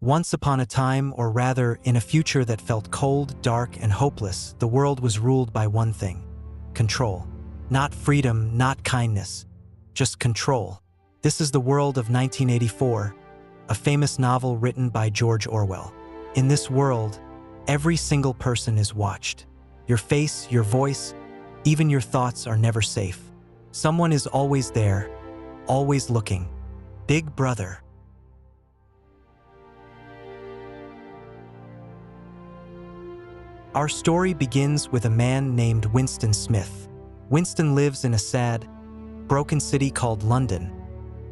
Once upon a time, or rather, in a future that felt cold, dark, and hopeless, the world was ruled by one thing: control. Not freedom, not kindness, just control. This is the world of 1984, a famous novel written by George Orwell. In this world, every single person is watched. Your face, your voice, even your thoughts are never safe. Someone is always there, always looking. Big Brother. Our story begins with a man named Winston Smith. Winston lives in a sad, broken city called London,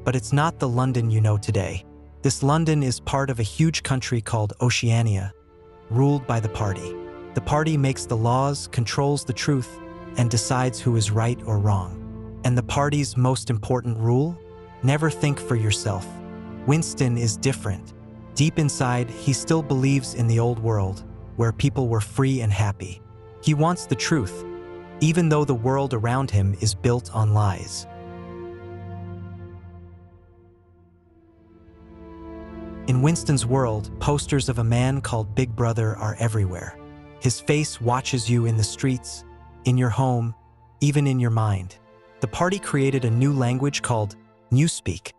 but it's not the London you know today. This London is part of a huge country called Oceania, ruled by the party. The party makes the laws, controls the truth, and decides who is right or wrong. And the party's most important rule? Never think for yourself. Winston is different. Deep inside, he still believes in the old world, where people were free and happy. He wants the truth, even though the world around him is built on lies. In Winston's world, posters of a man called Big Brother are everywhere. His face watches you in the streets, in your home, even in your mind. The party created a new language called Newspeak,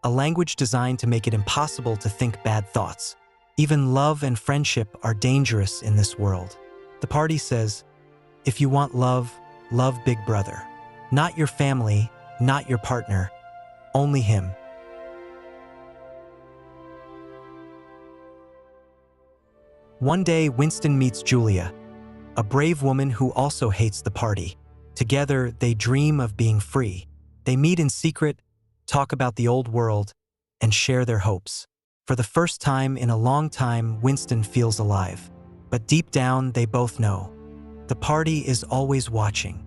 a language designed to make it impossible to think bad thoughts. Even love and friendship are dangerous in this world. The party says, if you want love, love Big Brother. Not your family, not your partner, only him. One day, Winston meets Julia, a brave woman who also hates the party. Together, they dream of being free. They meet in secret, talk about the old world, and share their hopes. For the first time in a long time, Winston feels alive. But deep down, they both know the party is always watching.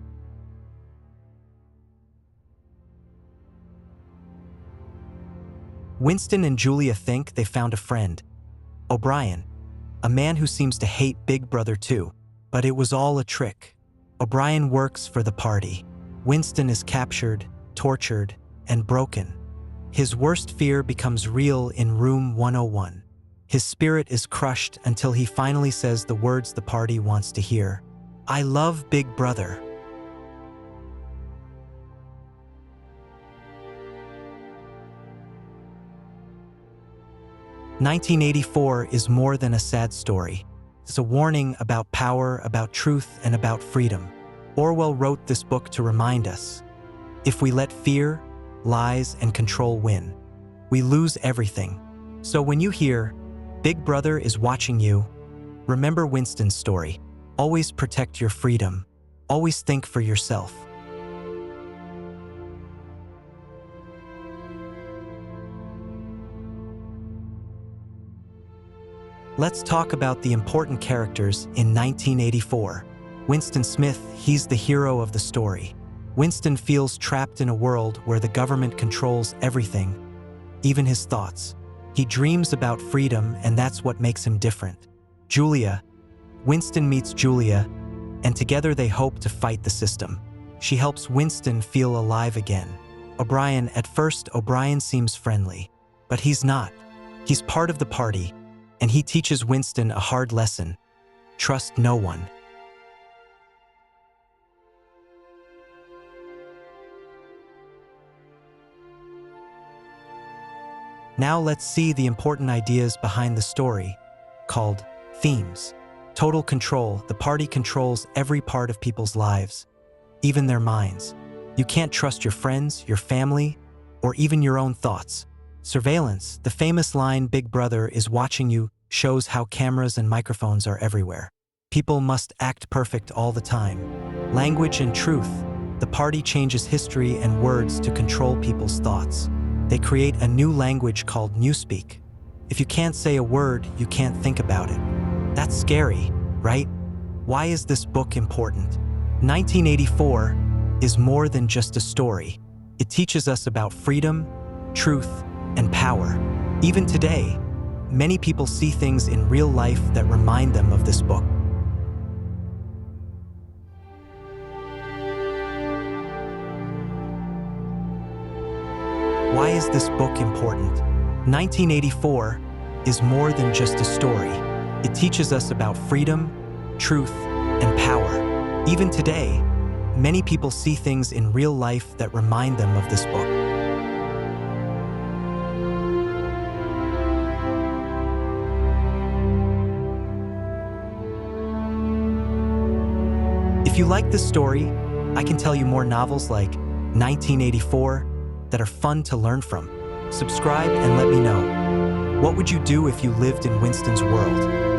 Winston and Julia think they found a friend, O'Brien, a man who seems to hate Big Brother too. But it was all a trick. O'Brien works for the party. Winston is captured, tortured, and broken. His worst fear becomes real in room 101. His spirit is crushed until he finally says the words the party wants to hear: I love Big Brother. "1984 is more than a sad story. It's a warning about power, about truth, and about freedom. Orwell wrote this book to remind us, if we let fear, lies, and control win, we lose everything. So when you hear, Big Brother is watching you, remember Winston's story. Always protect your freedom. Always think for yourself." Let's talk about the important characters in 1984. Winston Smith, he's the hero of the story. Winston feels trapped in a world where the government controls everything, even his thoughts. He dreams about freedom, and that's what makes him different. Julia. Winston meets Julia, and together they hope to fight the system. She helps Winston feel alive again. O'Brien. At first, O'Brien seems friendly, but he's not. He's part of the party, and he teaches Winston a hard lesson: trust no one. Now let's see the important ideas behind the story, called themes. Total control. The party controls every part of people's lives, even their minds. You can't trust your friends, your family, or even your own thoughts. Surveillance. The famous line, Big Brother is watching you, shows how cameras and microphones are everywhere. People must act perfect all the time. Language and truth. The party changes history and words to control people's thoughts. They create a new language called Newspeak. If you can't say a word, you can't think about it. That's scary, right? Why is this book important? 1984 is more than just a story. It teaches us about freedom, truth, and power. Even today, many people see things in real life that remind them of this book. Why is this book important? 1984 is more than just a story. It teaches us about freedom, truth, and power. Even today, many people see things in real life that remind them of this book. If you like this story, I can tell you more novels like 1984 that are fun to learn from. Subscribe and let me know. What would you do if you lived in Winston's world?